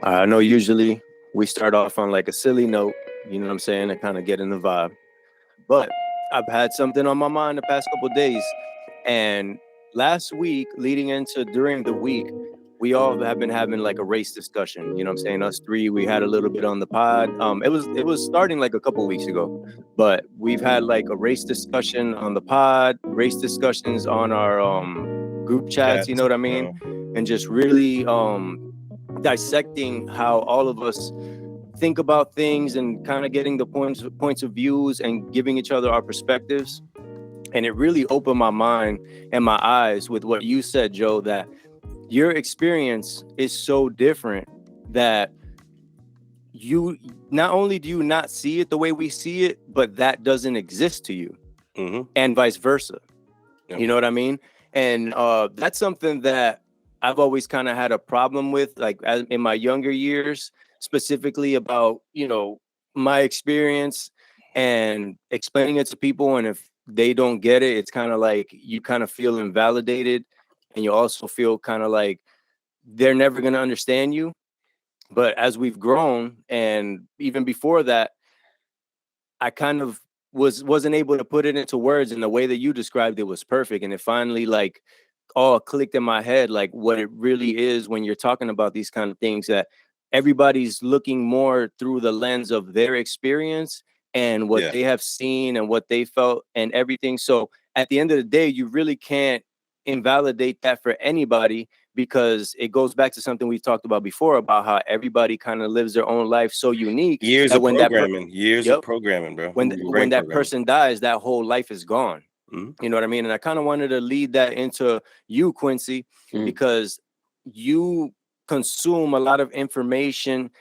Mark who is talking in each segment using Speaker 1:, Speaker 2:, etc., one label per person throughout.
Speaker 1: I know usually we start off on like a silly note, you know what I'm saying, to kind of get in the vibe. But I've had something on my mind the past couple of days. And last week, leading into during the week, we all have been having like a race discussion. You know what I'm saying? Us three, we had a little bit on the pod. It was starting like a couple weeks ago, but we've had like a race discussion on the pod, race discussions on our group chats, you know
Speaker 2: Chat.
Speaker 1: what I mean? And just really dissecting how all of us think about things and kind of getting the points of views and giving each other our perspectives. And it really opened my mind and my eyes with what you said, Joe, that your experience is so different that you not only do you not see it the way we see it, but that doesn't exist to you, and vice versa.
Speaker 2: Yep.
Speaker 1: You know what I mean? And that's something that I've always kind of had a problem with, like in my younger years, specifically about, my experience and explaining it to people. And if they don't get it, it's kind of like you kind of feel invalidated, and you also feel kind of like they're never going to understand you. But as we've grown, and even before that, I kind of wasn't able to put it into words, and the way that you described it was perfect. And it finally like all clicked in my head, like what it really is when you're talking about these kind of things, that everybody's looking more through the lens of their experience and what
Speaker 2: Yeah.
Speaker 1: they have seen and what they felt and everything. So at the end of the day, you really can't invalidate that for anybody, because it goes back to something we've talked about before, about how everybody kind of lives their own life so unique
Speaker 2: Years
Speaker 1: that
Speaker 2: of
Speaker 1: when
Speaker 2: programming. Years of
Speaker 1: yep,
Speaker 2: programming, bro.
Speaker 1: when
Speaker 2: Your
Speaker 1: when
Speaker 2: brain
Speaker 1: that
Speaker 2: programming.
Speaker 1: person dies, that whole life is gone.
Speaker 2: Mhm.
Speaker 1: You know what I mean? And I kind of wanted to lead that into you, Quincy,
Speaker 3: Mm.
Speaker 1: because you consume a lot of information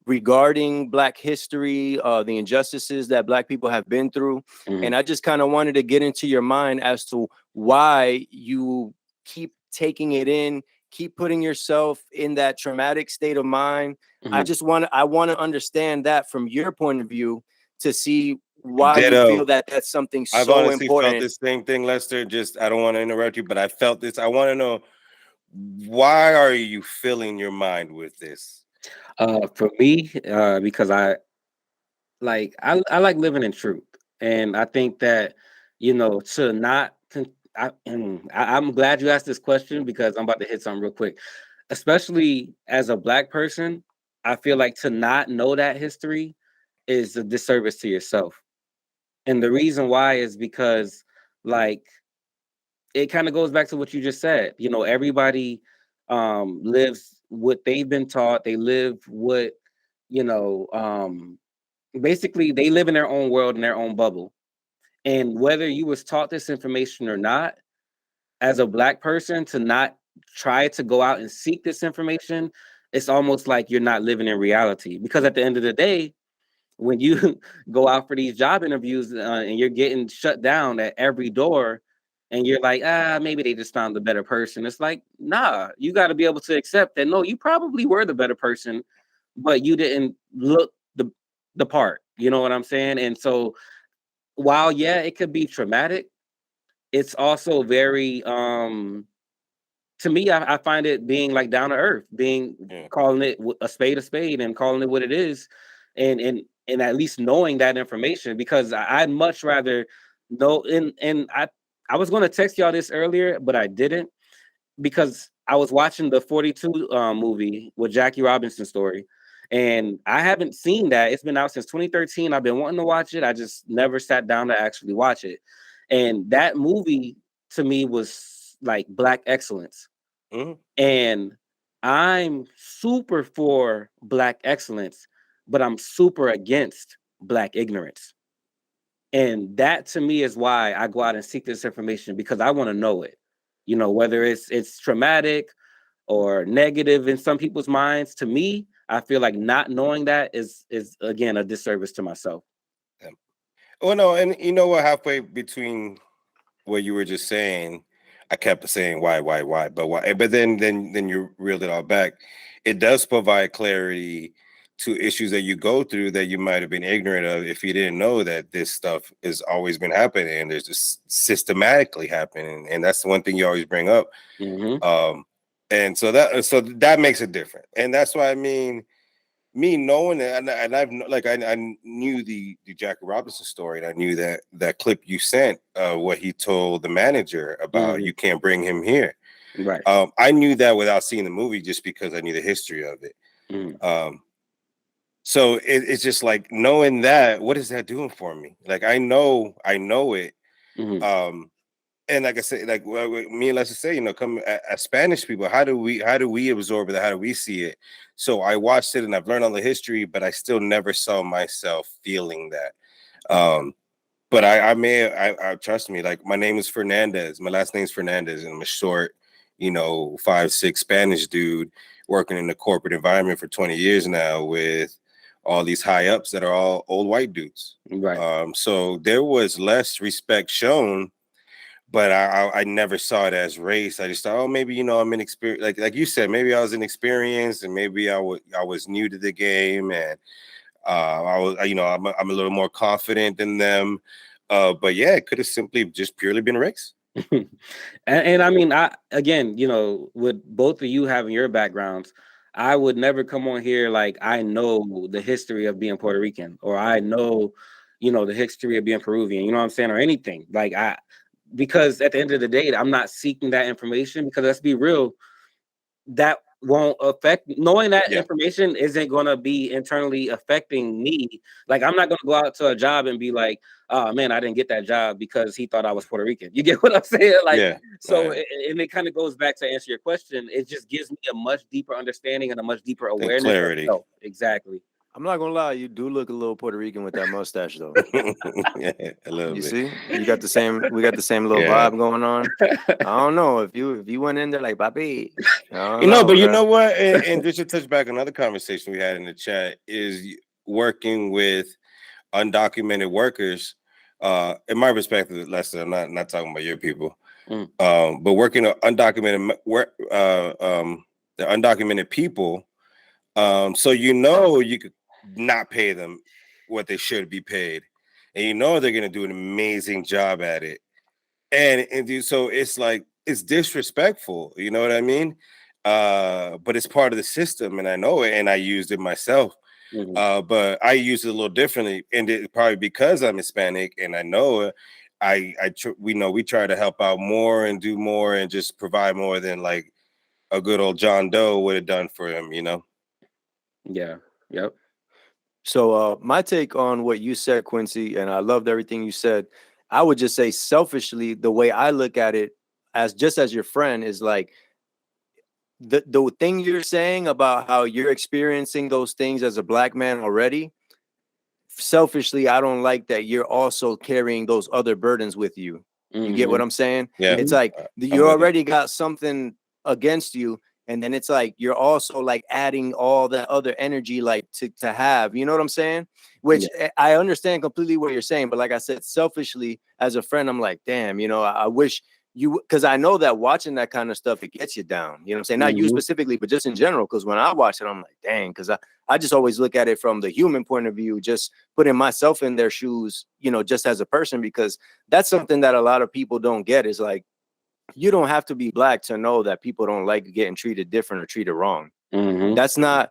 Speaker 1: regarding Black history, the injustices that Black people have been through.
Speaker 3: Mm.
Speaker 1: And I just kind of wanted to get into your mind as to why you keep taking it in, keep putting yourself in that traumatic state of mind.
Speaker 3: Mm.
Speaker 1: I want to understand that from your point of view, to see why you feel
Speaker 2: Ditto.
Speaker 1: that that's something
Speaker 2: I've
Speaker 1: so
Speaker 2: honestly felt
Speaker 1: important.
Speaker 2: this same thing, Lester. Just I don't want to interrupt you, but I felt this. I want to know, why are you filling your mind with this?
Speaker 3: For me, because I like living in truth, and I think that to not. I'm glad you asked this question, because I'm about to hit something real quick. Especially as a Black person, I feel like to not know that history is a disservice to yourself. And the reason why is because, like, it kind of goes back to what you just said. Everybody lives what they've been taught. They live what, you know, um, basically they live in their own world, in their own bubble. And whether you was taught this information or not, as a Black person, to not try to go out and seek this information, it's almost like you're not living in reality. Because at the end of the day, when you go out for these job interviews, and you're getting shut down at every door, and you're like, maybe they just found the better person. It's like, nah, you got to be able to accept that. No, you probably were the better person, but you didn't look the part. You know what I'm saying? And so, while yeah, it could be traumatic, it's also very to me, I find it being like down to earth, being
Speaker 2: Yeah.
Speaker 3: calling it a spade, and calling it what it is, and at least knowing that information, because I'd much rather know. And I was going to text y'all this earlier, but I didn't, because I was watching the 42 movie with Jackie Robinson story, and I haven't seen that. It's been out since 2013. I've been wanting to watch it. I just never sat down to actually watch it. And that movie to me was like Black excellence.
Speaker 2: Mhm.
Speaker 3: And I'm super for Black excellence, but I'm super against Black ignorance. And that to me is why I go out and seek this information, because I want to know it. Whether it's traumatic or negative in some people's minds. To me, I feel like not knowing that is again a disservice to myself.
Speaker 2: Yeah. Well, no, and you know what? Halfway between what you were just saying, I kept saying why, but why? But then you reeled it all back. It does provide clarity to issues that you go through that you might have been ignorant of if you didn't know that this stuff has always been happening, and there's just systematically happening. And that's the one thing you always bring up.
Speaker 3: Mm-hmm.
Speaker 2: Um, And so that makes it different. And that's why I mean, me knowing that, and I've like I knew the Jackie Robinson story, and I knew that clip you sent, what he told the manager about you can't bring him here.
Speaker 3: Right.
Speaker 2: I knew that without seeing the movie, just because I knew the history of it. So it's just like knowing that. What is that doing for me? Like I know it. And like I said, like me and Lester say, come as Spanish people, how do we absorb it? How do we see it? So I watched it and I've learned all the history, but I still never saw myself feeling that. But I trust me, like my name is Fernandez. My last name is Fernandez, and I'm a short, 5'6" Spanish dude working in the corporate environment for 20 years now with all these high ups that are all old white dudes.
Speaker 3: Right.
Speaker 2: So there was less respect shown, but I never saw it as race. I just thought, oh, maybe I'm inexperienced. Like you said, maybe I was inexperienced, and maybe I was new to the game, and I'm a little more confident than them. But yeah, it could have simply just purely been race.
Speaker 3: and I mean, again, with both of you having your backgrounds, I would never come on here like I know the history of being Puerto Rican, or I know, the history of being Peruvian. You know what I'm saying, or anything like because at the end of the day, I'm not seeking that information, because let's be real, that won't affect, knowing that information isn't going to be internally affecting me. Like I'm not going to go out to a job and be like, oh man, I didn't get that job because he thought I was Puerto Rican. You get what I'm saying? Like, so and it kind of goes back to answer your question. It just gives me a much deeper understanding and a much deeper awareness,
Speaker 2: clarity.
Speaker 3: Exactly.
Speaker 1: I'm not gonna lie, you do look a little Puerto Rican with that mustache, though.
Speaker 2: Yeah, a little bit.
Speaker 1: See, we got the same little vibe going on. I don't know if you went in there like papi.
Speaker 2: But you know what? And just to touch back, another conversation we had in the chat is working with undocumented workers. In my perspective, Lester, I'm not talking about your people, but working on undocumented the undocumented people. So you could not pay them what they should be paid, and they're going to do an amazing job at it, and so it's like it's disrespectful. You know what I mean? But it's part of the system, and I know it, and I used it myself. But I use it a little differently, and probably because I'm Hispanic, and I know it. We try to help out more and do more and just provide more than like a good old John Doe would have done for him.
Speaker 3: Yeah. Yep.
Speaker 1: So my take on what you said, Quincy, and I loved everything you said. I would just say selfishly, the way I look at it as your friend is like the thing you're saying about how you're experiencing those things as a black man already. Selfishly, I don't like that you're also carrying those other burdens with you. You get what I'm saying?
Speaker 2: Yeah.
Speaker 1: It's like you already got something against you, and then it's like you're also like adding all that other energy like to have, you know what I'm saying? Which I understand completely what you're saying, but like I said, selfishly as a friend, I'm like, damn, I wish you, because I know that watching that kind of stuff, it gets you down. You know what I'm saying? Not you specifically, but just in general. Because when I watch it, I'm like, dang, because I just always look at it from the human point of view, just putting myself in their shoes, just as a person, because that's something that a lot of people don't get is like, you don't have to be black to know that people don't like getting treated different or treated wrong. That's not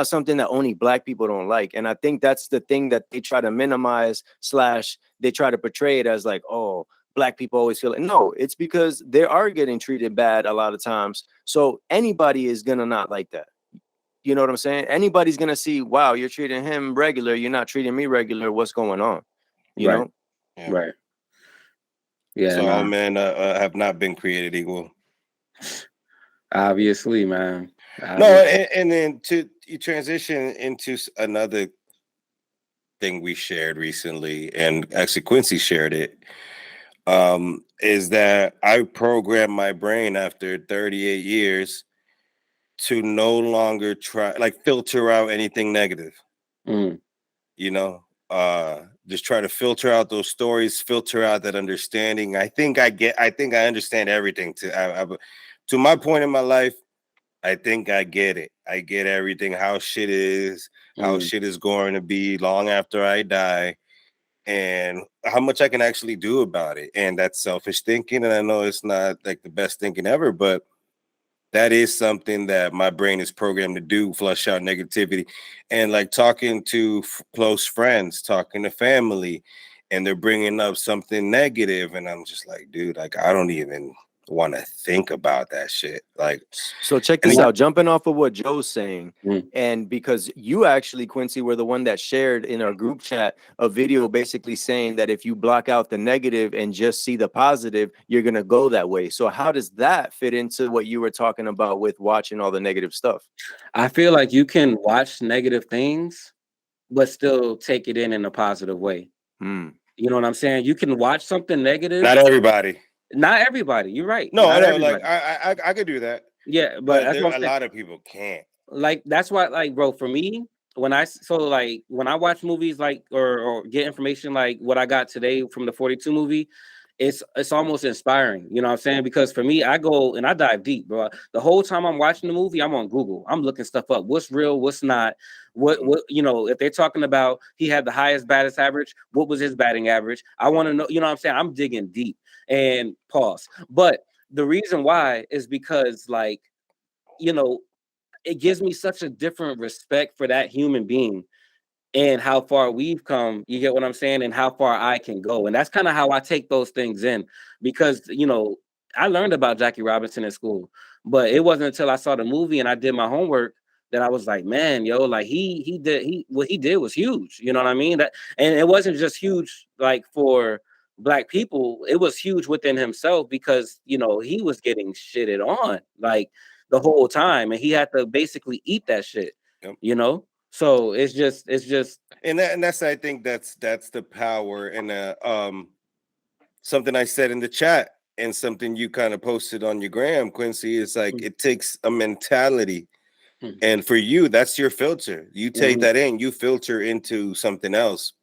Speaker 1: something that only black people don't like. And I think that's the thing that they try to minimize / they try to portray it as like, oh, black people always feel it. No, it's because they are getting treated bad a lot of times. So anybody is going to not like that. You know what I'm saying? Anybody's going to see, wow, you're treating him regular. You're not treating me regular. What's going on? You know?
Speaker 2: Yeah.
Speaker 3: Right. Yeah.
Speaker 2: So all men have not been created equal.
Speaker 3: Obviously, man.
Speaker 2: No, and then to transition into another thing we shared recently, and actually Quincy shared it, is that I programmed my brain after 38 years to no longer filter out anything negative. Just try to filter out those stories, filter out that understanding. I think I understand everything to my point in my life. I think I get it. I get everything, how shit is, how shit is going to be long after I die, and how much I can actually do about it. And that's selfish thinking. And I know it's not like the best thinking ever, but that is something that my brain is programmed to do, flush out negativity. And like talking to close friends, talking to family, and they're bringing up something negative, and I'm just like, dude, like I don't even want to think about that shit. Like,
Speaker 1: So check
Speaker 2: and
Speaker 1: this
Speaker 2: then,
Speaker 1: out, jumping off of what Joe's saying.
Speaker 3: Mm.
Speaker 1: And because you actually, Quincy, were the one that shared in our group chat a video basically saying that if you block out the negative and just see the positive, you're going to go that way. So how does that fit into what you were talking about with watching all the negative stuff?
Speaker 3: I feel like you can watch negative things, but still take it in a positive way.
Speaker 1: Hmm.
Speaker 3: You know what I'm saying? You can watch something negative.
Speaker 2: not everybody.
Speaker 3: Not everybody. You're right.
Speaker 2: No, I
Speaker 3: Not
Speaker 2: know. Like
Speaker 3: everybody.
Speaker 2: I could do that,
Speaker 3: Yeah, but
Speaker 2: but
Speaker 3: that's
Speaker 2: there
Speaker 3: what I'm
Speaker 2: a
Speaker 3: saying.
Speaker 2: lot of people can't.
Speaker 3: Like that's why, like, bro, for me, when I watch movies like or get information like what I got today from the 42 movie, it's almost inspiring. You know what I'm saying? Because for me, I go and I dive deep, bro. The whole time I'm watching the movie, I'm on Google. I'm looking stuff up. What's real? What's not? What you know? If they're talking about he had the highest batting average, what was his batting average? I want to know. You know what I'm saying? I'm digging deep and pause. But the reason why is because like you know it gives me such a different respect for that human being and how far we've come. You get what I'm saying? And how far I can go. And that's kind of how I take those things in because, I learned about Jackie Robinson in school, but it wasn't until I saw the movie and I did my homework that I was like, man, yo, like what he did was huge. You know what I mean? And it wasn't just huge like for Black people, it was huge within himself because, he was getting shitted on like the whole time and he had to basically eat that shit,
Speaker 2: Yep.
Speaker 3: So it's just
Speaker 2: And that's I think that's the power and something I said in the chat and something you kind of posted on your gram, Quincy, is like it takes a mentality. And for you, that's your filter. You take that in, you filter into something else.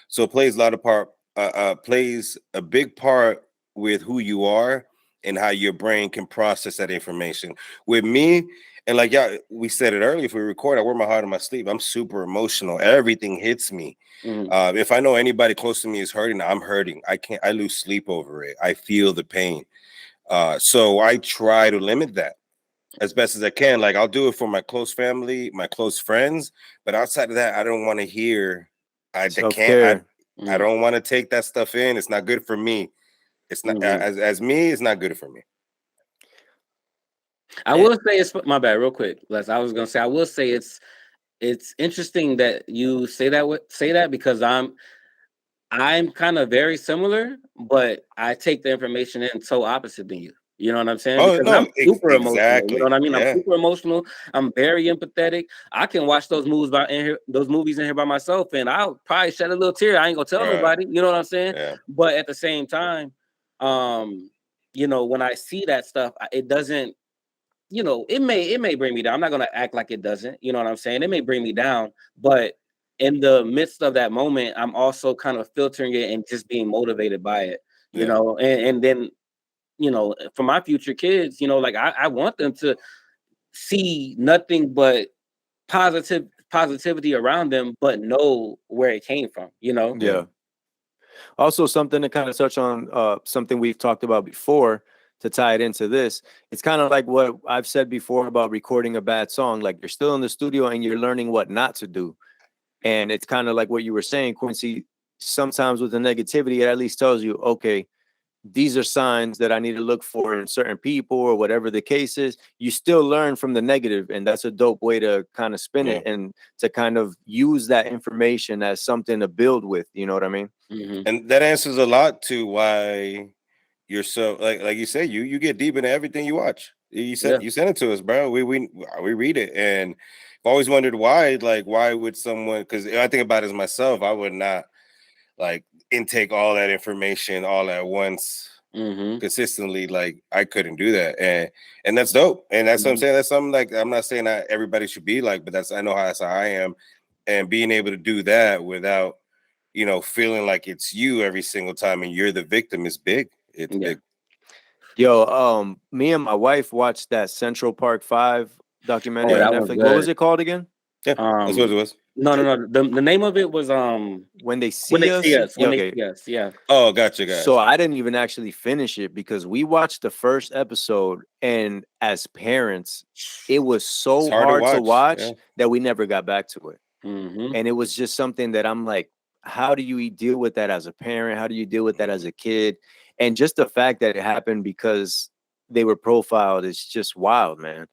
Speaker 2: So it plays a lot of plays a big part with who you are and how your brain can process that information. With me, and like we said it earlier, if we record, I wear my heart on my sleeve. I'm super emotional. Everything hits me. If I know anybody close to me is hurting, I'm hurting. I lose sleep over it. I feel the pain. So I try to limit that as best as I can. Like I'll do it for my close family, my close friends, but outside of that, I don't want to hear. I don't want to take that stuff in. It's not good for me. It's not as me. It's not good for me.
Speaker 3: I will say it's my bad. Real quick, Les. I was gonna say I will say it's interesting that you say that because I'm kind of very similar, but I take the information in so opposite than you. You know what I'm saying?
Speaker 2: Oh
Speaker 3: Because
Speaker 2: no,
Speaker 3: I'm super emotional. You
Speaker 2: exactly.
Speaker 3: know what I mean?
Speaker 2: Yeah.
Speaker 3: I'm super emotional. I'm very empathetic. I can watch those movies in here by myself, and I'll probably shed a little tear. I ain't gonna tell nobody. You know what I'm saying?
Speaker 2: Yeah.
Speaker 3: But at the same time, when I see that stuff, it doesn't. It may bring me down. I'm not gonna act like it doesn't. You know what I'm saying? It may bring me down, but in the midst of that moment, I'm also kind of filtering it and just being motivated by it. And then for my future kids, like I want them to see nothing but positivity around them, but know where it came from.
Speaker 1: Yeah. Also, something to kind of touch on, something we've talked about before to tie it into this. It's kind of like what I've said before about recording a bad song. Like you're still in the studio and you're learning what not to do. And it's kind of like what you were saying, Quincy. Sometimes with the negativity, it at least tells you, okay, these are signs that I need to look for in certain people or whatever the case is. You still learn from the negative, and that's a dope way to kind of spin it and to kind of use that information as something to build with. You know what I mean?
Speaker 2: And that answers a lot to why you're so like you say you get deep into everything you watch. You sent it to us, bro. We read it, and I've always wondered why. Like, why would someone? Because I think about it as myself, I would not like intake all that information all at once consistently. Like I couldn't do that, and that's dope. And that's what I'm saying. That's something like I'm not saying that everybody should be like, but I know that's how I am, and being able to do that without feeling like it's you every single time and you're the victim is big. It's big.
Speaker 1: Yo, me and my wife watched that Central Park 5 documentary on Netflix. What was it called again?
Speaker 2: Yeah, that's what it was.
Speaker 3: No. The name of it was
Speaker 1: When They
Speaker 3: When
Speaker 1: See
Speaker 3: They See
Speaker 1: Us.
Speaker 3: Us.
Speaker 1: Yeah,
Speaker 3: When They
Speaker 1: okay.
Speaker 3: See Us. Yeah.
Speaker 2: Oh, gotcha,
Speaker 1: So
Speaker 2: gotcha.
Speaker 1: I didn't even actually finish it because we watched the first episode, and as parents, it was
Speaker 2: It's
Speaker 1: so
Speaker 2: hard to
Speaker 1: hard to
Speaker 2: watch. Yeah.
Speaker 1: watch that we never got back to it.
Speaker 3: Mm-hmm.
Speaker 1: And it was just something that I'm like, how do you deal with that as a parent? How do you deal with that as a kid? And just the fact that it happened because they were profiled is just wild, man.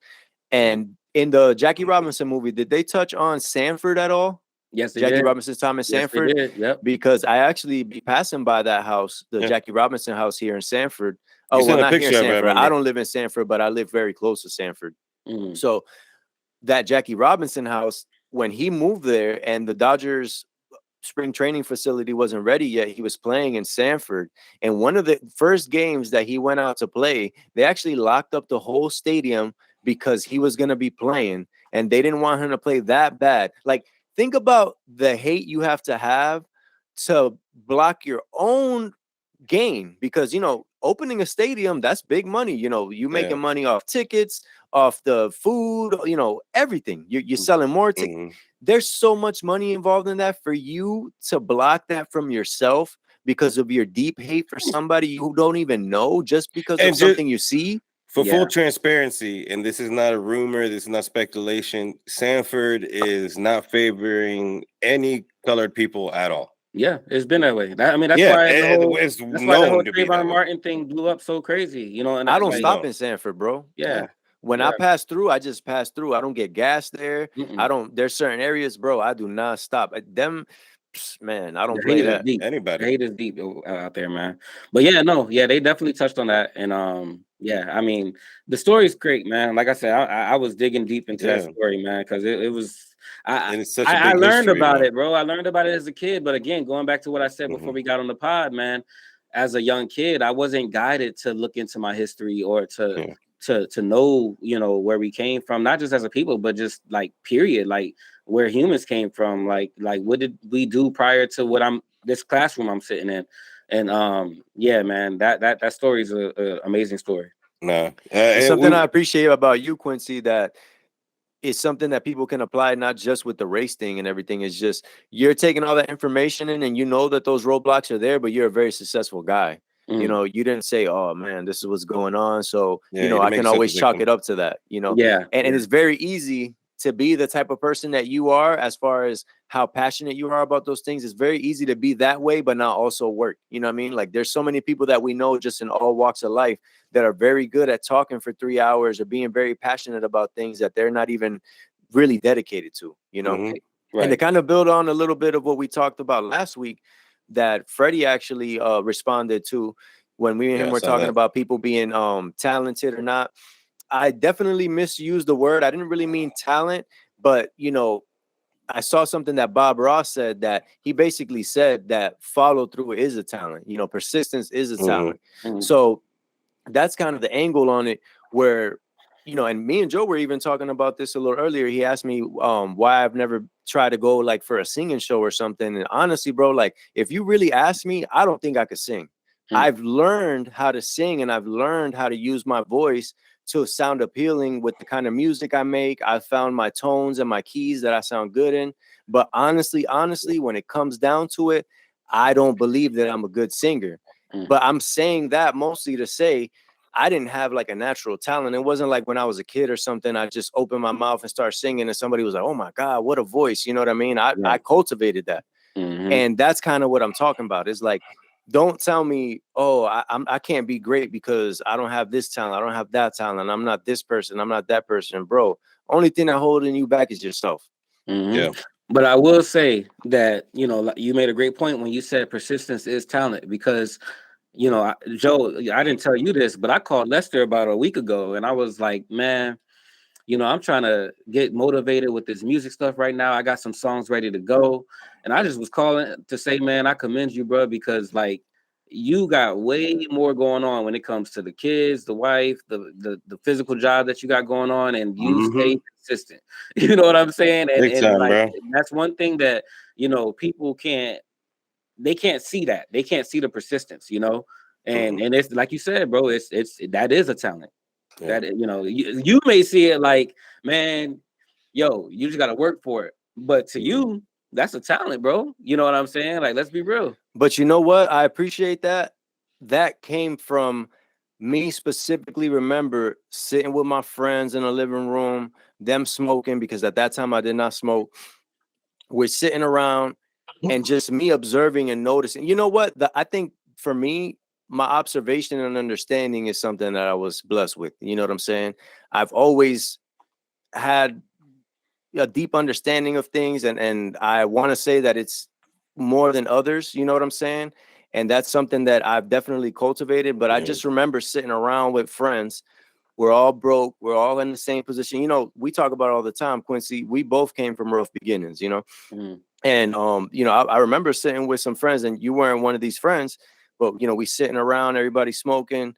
Speaker 1: And in the Jackie Robinson movie, did they touch on Sanford at all?
Speaker 3: Yes, they
Speaker 1: Jackie
Speaker 3: did.
Speaker 1: Robinson's time in
Speaker 3: Yes, they
Speaker 1: Sanford?
Speaker 3: did. Yep.
Speaker 1: Because I actually be passing by that house, the
Speaker 2: Yeah.
Speaker 1: Jackie Robinson house here in Sanford.
Speaker 2: You
Speaker 1: Oh, well,
Speaker 2: sent a
Speaker 1: not here in
Speaker 2: picture of it, I
Speaker 1: Sanford. I
Speaker 2: remember.
Speaker 1: don't live in Sanford, but I live very close to Sanford.
Speaker 3: Mm.
Speaker 1: So that Jackie Robinson house, when he moved there and the Dodgers spring training facility wasn't ready yet, he was playing in Sanford. And one of the first games that he went out to play, they actually locked up the whole stadium because he was going to be playing, and they didn't want him to play that bad. Like, think about the hate you have to block your own gain, because opening a stadium, that's big money. You making money off tickets, off the food, everything. You're selling more tickets.
Speaker 2: Mm-hmm.
Speaker 1: There's so much money involved in that. For you to block that from yourself because of your deep hate for somebody you don't even know, just because of
Speaker 2: And
Speaker 1: something you see.
Speaker 2: For full
Speaker 3: Yeah.
Speaker 2: transparency, and this is not a rumor, this is not speculation, Sanford is not favoring any colored people at all.
Speaker 3: Yeah, it's been that way. I mean,
Speaker 2: Yeah,
Speaker 3: that's
Speaker 2: it's
Speaker 3: why the whole
Speaker 2: known to be that
Speaker 3: Trayvon
Speaker 2: way.
Speaker 3: Martin thing blew up so crazy. And
Speaker 1: I don't
Speaker 3: like,
Speaker 1: stop
Speaker 2: No.
Speaker 1: in Sanford, bro.
Speaker 3: yeah,
Speaker 1: When
Speaker 3: yeah.
Speaker 1: I pass through, I just pass through. I don't get gas there.
Speaker 3: Mm-mm.
Speaker 1: There's certain areas, bro, I do not stop. Them, man, I don't
Speaker 3: The
Speaker 1: play
Speaker 3: hate is
Speaker 2: Yeah,
Speaker 1: that.
Speaker 3: deep. The
Speaker 2: anybody.
Speaker 3: hate is deep out there, man. But yeah, no, yeah, they definitely touched on that, and yeah, I mean, the story's great, man. Like I said, I was digging deep into that
Speaker 2: Yeah.
Speaker 3: story, man, because it was.
Speaker 2: And it's such a
Speaker 3: I
Speaker 2: big
Speaker 3: learned
Speaker 2: history,
Speaker 3: about
Speaker 2: man.
Speaker 3: it, bro. I learned about it as a kid, but again, going back to what I said before we got on the pod, man, as a young kid, I wasn't guided to look into my history or to know, where we came from, not just as a people, but just like period, like where humans came from, like what did we do prior to this classroom I'm sitting in, and yeah, man, that story is a amazing story.
Speaker 2: Nah.
Speaker 1: It's something I appreciate about you, Quincy, that it's something that people can apply, not just with the race thing and everything. It's just you're taking all that information in, and you know that those roadblocks are there, but you're a very successful guy. You didn't say, oh man, this is what's going on, so
Speaker 2: Yeah, you
Speaker 1: I
Speaker 2: make
Speaker 1: can
Speaker 2: yourself a
Speaker 1: always chalk
Speaker 2: victim.
Speaker 1: it up to that.
Speaker 3: Yeah,
Speaker 1: And it's very easy to be the type of person that you are, as far as how passionate you are about those things. It's very easy to be that way, but not also work. You know what I mean? Like, there's so many people that we know just in all walks of life that are very good at talking for 3 hours or being very passionate about things that they're not even really dedicated to.
Speaker 2: Mhm.
Speaker 1: And to kind of build on a little bit of what we talked about last week, that Freddie actually responded to when we and
Speaker 2: Yeah,
Speaker 1: him
Speaker 2: I
Speaker 1: were
Speaker 2: saw
Speaker 1: talking
Speaker 2: that.
Speaker 1: about people being talented or not. I definitely misused the word. I didn't really mean talent, but I saw something that Bob Ross said, that he basically said that follow through is a talent. Persistence is a talent. So that's kind of the angle on it, where and me and Joe were even talking about this a little earlier. He asked me why I've never tried to go like for a singing show or something. And honestly, bro, like, if you really ask me, I don't think I could sing. I've learned how to sing, and I've learned how to use my voice to sound appealing with the kind of music I make. I found my tones and my keys that I sound good in. But honestly, when it comes down to it, I don't believe that I'm a good singer. But I'm saying that mostly to say I didn't have like a natural talent. It wasn't like when I was a kid or something, I just opened my mouth and started singing and somebody was like, oh my God, what a voice. You know what I mean? I cultivated that. And that's kind of what I'm talking about. It's like, don't tell me, oh, I can't be great because I don't have this talent. I don't have that talent. I'm not this person. I'm not that person, bro. Only thing that holding you back is yourself.
Speaker 2: Yeah.
Speaker 3: But I will say that, you made a great point when you said persistence is talent, because, Joe, I didn't tell you this, but I called Lester about a week ago and I was like, man, I'm trying to get motivated with this music stuff right now. I got some songs ready to go. And I just was calling to say, man, I commend you, bro, because like you got way more going on when it comes to the kids, the wife, the physical job that you got going on, and you stay consistent. You know what I'm saying? And
Speaker 2: Big time,
Speaker 3: like
Speaker 2: bro.
Speaker 3: that's one thing that people can't see that. They can't see the persistence, and it's like you said, bro, it's that is a talent.
Speaker 2: Yeah.
Speaker 3: That you may see it like, man, yo, you just got to work for it. But to you, that's a talent, bro. You know what I'm saying? Like, let's be real.
Speaker 1: But you know what? I appreciate that. That came from me specifically. Remember sitting with my friends in a living room, them smoking, because at that time I did not smoke. We're sitting around and just me observing and noticing. You know what? I think for me, my observation and understanding is something that I was blessed with. You know what I'm saying? I've always had a deep understanding of things, and I want to say that it's more than others. You know what I'm saying? And that's something that I've definitely cultivated. But I just remember sitting around with friends. We're all broke. We're all in the same position. You know, we talk about it all the time, Quincy. We both came from rough beginnings. You know, and you know, I remember sitting with some friends, and you weren't one of these friends, but you know, we sitting around, everybody smoking,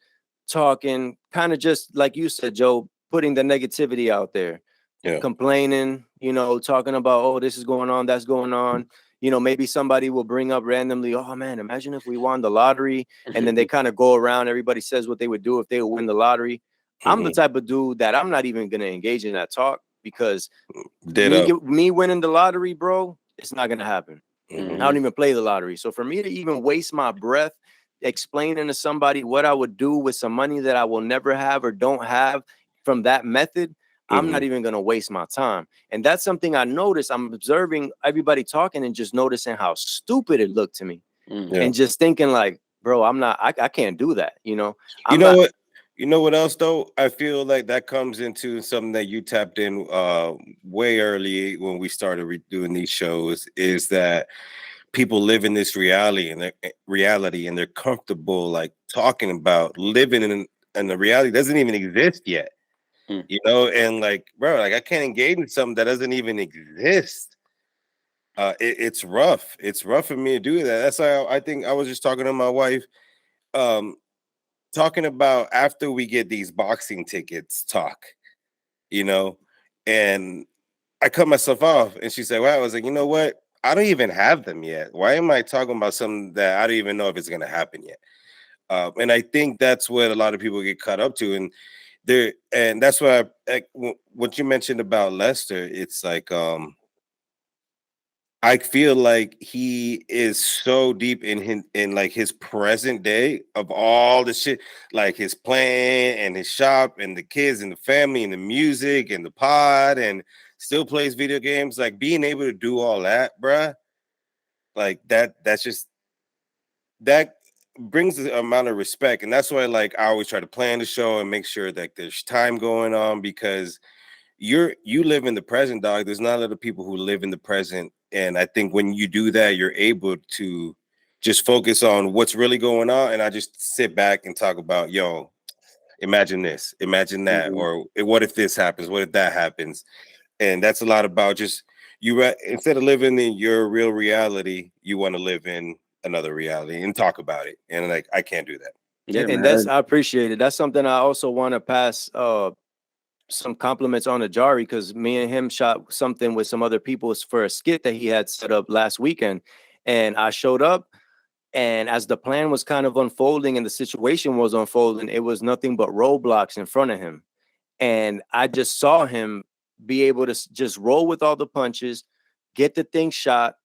Speaker 1: talking, kind of just like you said, Joe, putting the negativity out there, complaining, you know, talking about, oh, this is going on, that's going on. You know, maybe somebody will bring up randomly, oh man, imagine if we won the lottery. And then they kind of go around, everybody says what they would do if they would win the lottery. I'm the type of dude that I'm not even going to engage in that talk, because me winning the lottery, bro, it's not going to happen. I don't even play the lottery. So for me to even waste my breath explaining to somebody what I would do with some money that I will never have or don't have from that method, I'm not even going to waste my time. And that's something I noticed. I'm observing everybody talking and just noticing how stupid it looked to me. And just thinking like, bro, I can't do that. You know,
Speaker 2: what? You know what else though? I feel like that comes into something that you tapped in way early when we started doing these shows, is that people live in this reality and they're comfortable like talking about living in the reality doesn't even exist yet. You know, and like, bro, like I can't engage in something that doesn't even exist. It's rough. It's rough for me to do that. That's why I think I was just talking to my wife, talking about after we get these boxing tickets talk, you know, and I cut myself off and she said, well, I was like, you know what? I don't even have them yet. Why am I talking about something that I don't even know if it's going to happen yet? And I think that's what a lot of people get caught up to. And that's why what you mentioned about Lester, it's like, I feel like he is so deep in like his present day of all the shit, like his plan and his shop and the kids and the family and the music and the pod, and still plays video games. Like being able to do all that, bruh, like that's just, that brings the amount of respect. And that's why like I always try to plan the show and make sure that there's time going on, because you live in the present, dog. There's not a lot of people who live in the present. And I think when you do that, you're able to just focus on what's really going on. And I just sit back and talk about, yo, imagine this, imagine that, or what if this happens? What if that happens? And that's a lot about just instead of living in your real reality, you want to live in another reality and talk about it. And like, I can't do that.
Speaker 3: Yeah,
Speaker 1: and
Speaker 3: man.
Speaker 1: I appreciate it. That's something I also want to pass some compliments on to Jari, because me and him shot something with some other people for a skit that he had set up last weekend. And I showed up, and as the plan was kind of unfolding and the situation was unfolding, it was nothing but roadblocks in front of him. And I just saw him be able to just roll with all the punches, get the thing shot,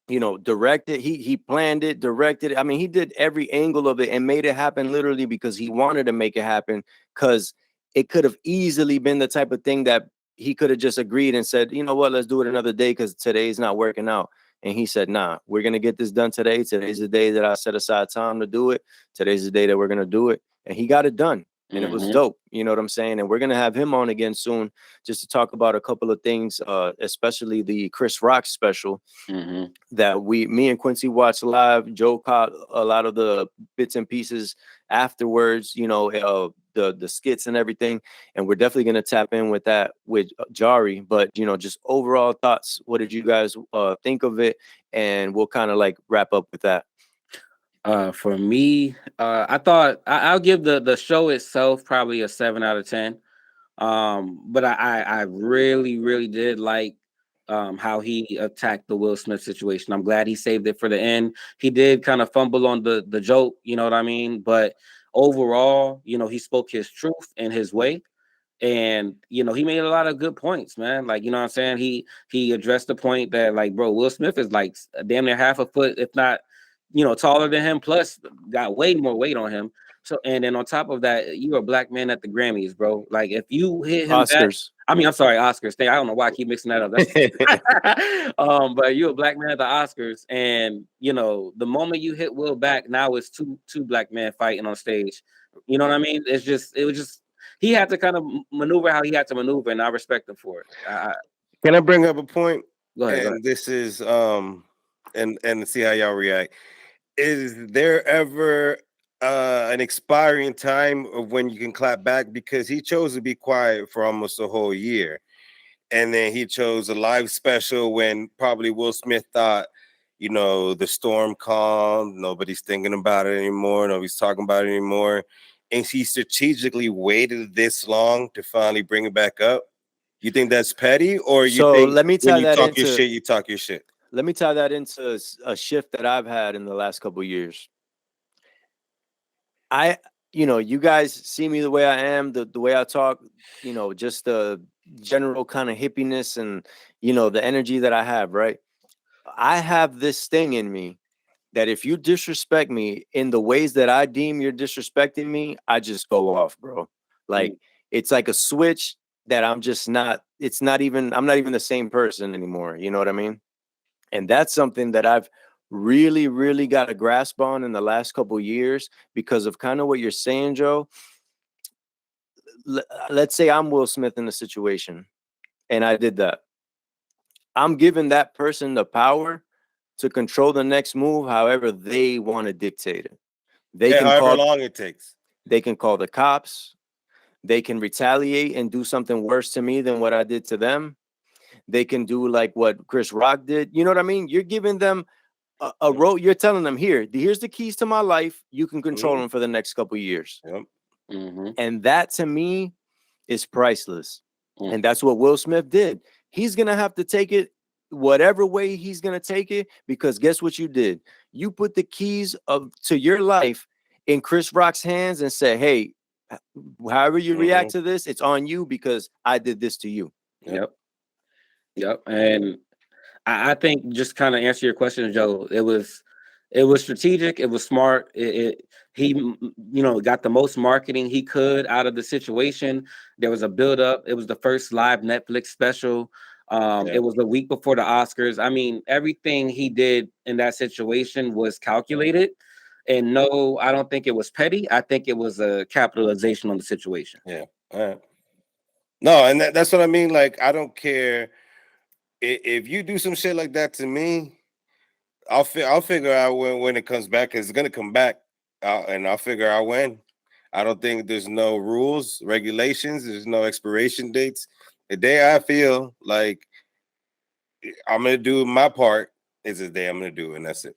Speaker 1: you know, direct it. He planned it, directed it. I mean, he did every angle of it and made it happen literally because he wanted to make it happen, because it could have easily been the type of thing that he could have just agreed and said, you know what, let's do it another day because today's not working out. And he said, nah, we're going to get this done today. Today's the day that I set aside time to do it. Today's the day that we're going to do it. And he got it done. And it was dope. You know what I'm saying? And we're going to have him on again soon just to talk about a couple of things, especially the Chris Rock special that me and Quincy watched live. Joe caught a lot of the bits and pieces afterwards, you know, the skits and everything. And we're definitely going to tap in with that with Jari. But, you know, just overall thoughts. What did you guys think of it? And we'll kind of like wrap up with that.
Speaker 3: For me, I thought I'll give the show itself probably a 7 out of 10. But I really, really did like how he attacked the Will Smith situation. I'm glad he saved it for the end. He did kind of fumble on the joke, you know what I mean? But overall, you know, he spoke his truth in his way. And he made a lot of good points, man. Like, you know what I'm saying? He addressed the point that, like, bro, Will Smith is like damn near half a foot, if not, taller than him, plus got way more weight on him. So, and then on top of that, you're a black man at the Grammys, bro. Like, if you hit him back,
Speaker 1: Oscars.
Speaker 3: I mean, I'm sorry, Oscars. I don't know why I keep mixing that up. But you're a black man at the Oscars, and the moment you hit Will back, now it's two black men fighting on stage. You know what I mean? It was just he had to kind of maneuver how he had to maneuver, and I respect him for it.
Speaker 2: Can I bring up a point?
Speaker 3: Go ahead.
Speaker 2: And this is and see how y'all react. Is there ever an expiring time of when you can clap back? Because he chose to be quiet for almost a whole year, and then he chose a live special when probably Will Smith thought, the storm calmed, nobody's thinking about it anymore, nobody's talking about it anymore, and he strategically waited this long to finally bring it back up. You think that's petty, or you think
Speaker 1: let me tie
Speaker 2: when you
Speaker 1: that
Speaker 2: talk
Speaker 1: into,
Speaker 2: your shit, you talk your shit?
Speaker 1: Let me tie that into a shift that I've had in the last couple of years. You guys see me the way I am, the way I talk, just the general kind of hippiness and, the energy that I have, right? I have this thing in me that if you disrespect me in the ways that I deem you're disrespecting me, I just go off, bro. Like, it's like a switch that I'm not even the same person anymore. You know what I mean? And that's something that I've really, really got a grasp on in the last couple of years because of kind of what you're saying, Joe. Let's say I'm Will Smith in the situation and I did that. I'm giving that person the power to control the next move however they want to dictate it.
Speaker 2: However long it takes.
Speaker 1: They can call the cops. They can retaliate and do something worse to me than what I did to them. They can do like what Chris Rock did. You know what I mean? You're giving them a road. You're telling them, here's the keys to my life. You can control them for the next couple of years.
Speaker 2: Yep.
Speaker 3: Mm-hmm.
Speaker 1: And that to me is priceless. And that's what Will Smith did. He's going to have to take it whatever way he's going to take it, because guess what you did? You put the keys to your life in Chris Rock's hands and say, hey, however you react to this, it's on you because I did this to you.
Speaker 3: Yep. And I think, just kind of answer your question, Joe, it was strategic. It was smart. He got the most marketing he could out of the situation. There was a build up. It was the first live Netflix special. It was the week before the Oscars. I mean, everything he did in that situation was calculated. And no, I don't think it was petty. I think it was a capitalization on the situation.
Speaker 2: Yeah. All right. No, and that's what I mean. Like, I don't care if you do some shit like that to me. I'll figure out when it comes back, because it's gonna come back, and I'll figure out when. I don't think there's no rules, regulations. There's no expiration dates. The day I feel like I'm gonna do my part is the day I'm gonna do it, and that's it.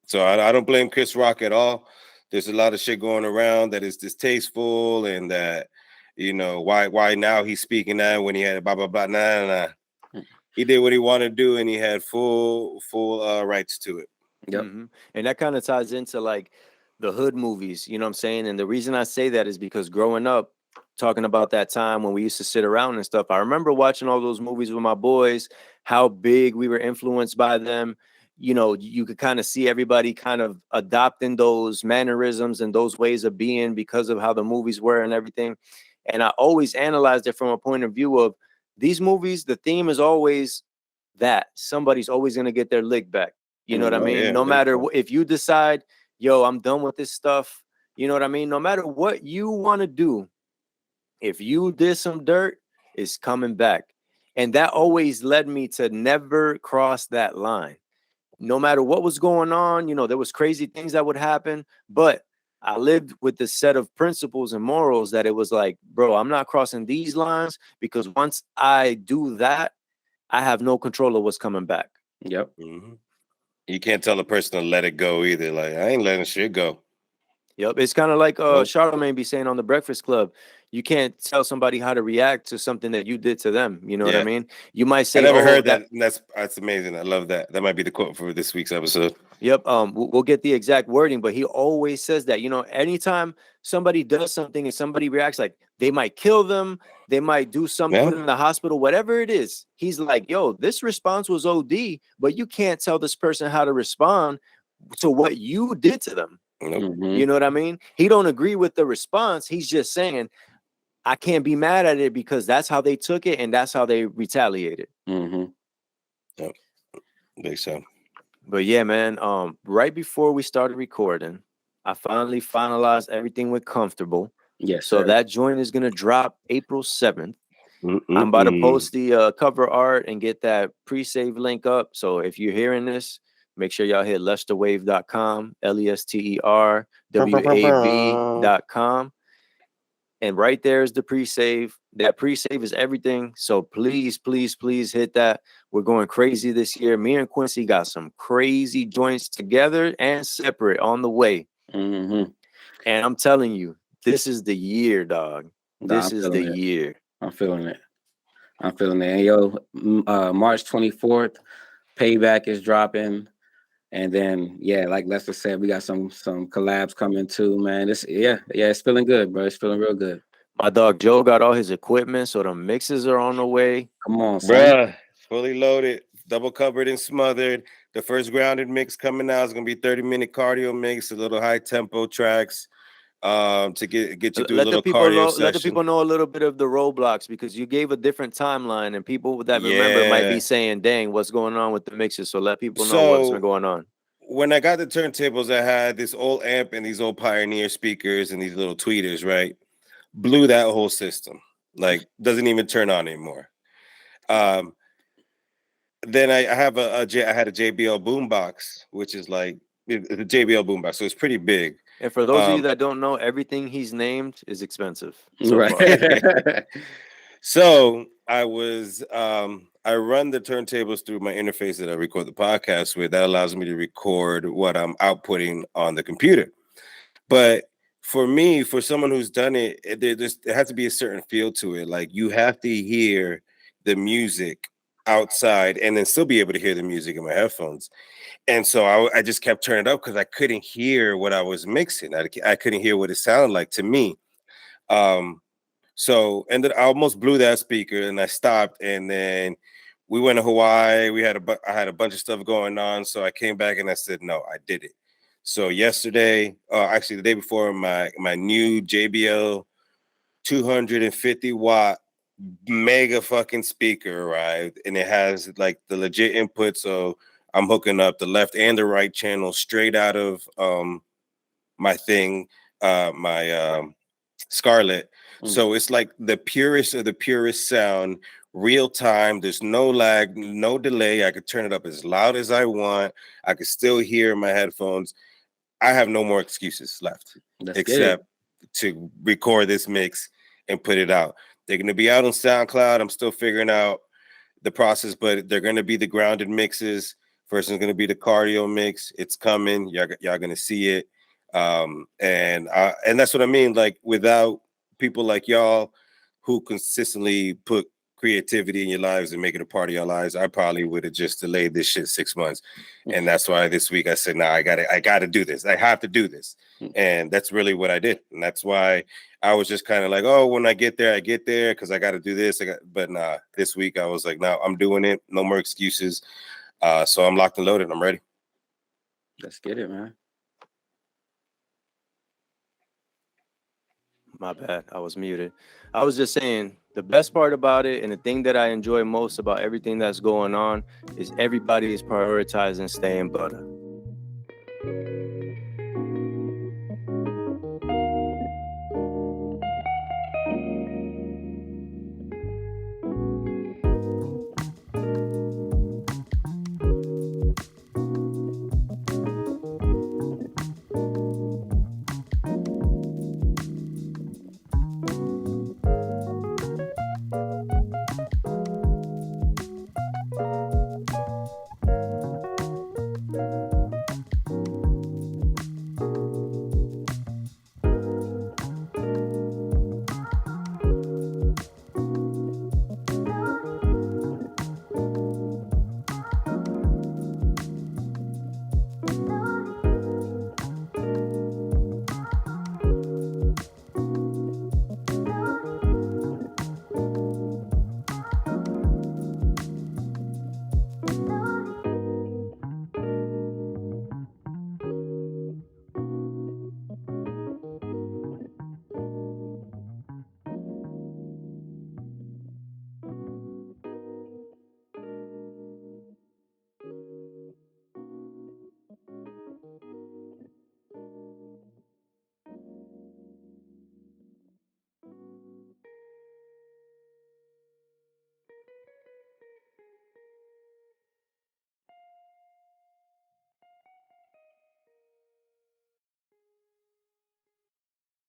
Speaker 2: So I don't blame Chris Rock at all. There's a lot of shit going around that is distasteful, and that why now he's speaking that when he had blah blah blah. Nah. He did what he wanted to do, and he had full rights to it.
Speaker 3: Yep.
Speaker 1: Mm-hmm. And that kind of ties into like the hood movies, you know what I'm saying? And the reason I say that is because growing up, talking about that time when we used to sit around and stuff, I remember watching all those movies with my boys, how big we were influenced by them. You could kind of see everybody kind of adopting those mannerisms and those ways of being because of how the movies were and everything. And I always analyzed it from a point of view of these movies. The theme is always that somebody's always going to get their lick back. You know what I mean?
Speaker 2: Yeah,
Speaker 1: no matter if you decide, yo, I'm done with this stuff. You know what I mean? No matter what you want to do, if you did some dirt, it's coming back. And that always led me to never cross that line. No matter what was going on, there was crazy things that would happen, but I lived with this set of principles and morals that it was like, bro, I'm not crossing these lines, because once I do that, I have no control of what's coming back.
Speaker 3: Yep.
Speaker 2: Mm-hmm. You can't tell a person to let it go either. Like, I ain't letting shit go.
Speaker 1: Yep. It's kind of like Charlamagne be saying on The Breakfast Club. You can't tell somebody how to react to something that you did to them. You know what I mean? You might say,
Speaker 2: I never heard that. That's amazing. I love that. That might be the quote for this week's episode.
Speaker 1: Yep. We'll get the exact wording, but he always says that, anytime somebody does something and somebody reacts, like they might kill them, they might do something, put them in the hospital, whatever it is. He's like, yo, this response was OD, but you can't tell this person how to respond to what you did to them.
Speaker 2: Nope.
Speaker 1: You know what I mean? He don't agree with the response. He's just saying, I can't be mad at it because that's how they took it and that's how they retaliated.
Speaker 2: Yep. Big so.
Speaker 1: But yeah, man, right before we started recording, I finally finalized everything with Comfortable.
Speaker 3: Yes.
Speaker 1: So
Speaker 3: sir.
Speaker 1: that joint is gonna drop April 7th. I'm about to post the cover art and get that pre-save link up. So if you're hearing this, make sure y'all hit lesterwave.com, LESTERWAV.com. And right there is the pre-save. That pre-save is everything. So please, please, please hit that. We're going crazy this year. Me and Quincy got some crazy joints together and separate on the way. And I'm telling you, this is the year, dog. This is the year.
Speaker 3: I'm feeling it. And yo, March 24th, Payback is dropping. And then, yeah, like Lester said, we got some collabs coming too, man. It's feeling good, bro. It's feeling real good.
Speaker 1: My dog Joe got all his equipment, so the mixes are on the way.
Speaker 3: Come on, son.
Speaker 2: Bruh, fully loaded, double covered and smothered. The first grounded mix coming out is gonna be 30-minute cardio mix, a little high tempo tracks. To get you through a little cardio session.
Speaker 1: Let the people know a little bit of the roadblocks, because you gave a different timeline, and people that remember might be saying, "Dang, what's going on with the mixes?" So let people know what's been going on.
Speaker 2: When I got the turntables, I had this old amp and these old Pioneer speakers and these little tweeters, right? Blew that whole system. Like, doesn't even turn on anymore. Then I had a JBL boombox, which is like the JBL boombox, so it's pretty big.
Speaker 1: And for those of you that don't know, everything he's named is expensive. So
Speaker 3: Right.
Speaker 2: So I run the turntables through my interface that I record the podcast with. That allows me to record what I'm outputting on the computer. But for me, for someone who's done it, there has to be a certain feel to it. Like, you have to hear the music outside and then still be able to hear the music in my headphones. And so I just kept turning it up because I couldn't hear what I was mixing. I couldn't hear what it sounded like to me. So and then I almost blew that speaker, and I stopped. And then we went to Hawaii. I had a bunch of stuff going on, so I came back and I said, no, I did it. So yesterday, actually the day before, my new JBL 250 watt mega fucking speaker arrived, and it has like the legit input. So I'm hooking up the left and the right channel straight out of my thing, my Scarlett. So it's like the purest of the purest sound, real time. There's no lag, no delay. I could turn it up as loud as I want. I could still hear my headphones. I have no more excuses left except to record this mix and put it out. They're going to be out on SoundCloud. I'm still figuring out the process, but they're going to be the grounded mixes. First one's going to be the cardio mix. It's coming. Y'all going to see it. And that's what I mean. Like, without people like y'all who consistently put creativity in your lives and make it a part of your lives, I probably would have just delayed this shit 6 months. And that's why this week I said, nah, I gotta do this. I have to do this. And that's really what I did. And that's why I was just kind of like, oh, when I get there, because I got to do this. But nah, this week I was like, no, I'm doing it. No more excuses. So I'm locked and loaded. I'm ready.
Speaker 3: Let's get it, man.
Speaker 1: My bad, I was muted. I was just saying, the best part about it, and the thing that I enjoy most about everything that's going on, is everybody is prioritizing staying butter.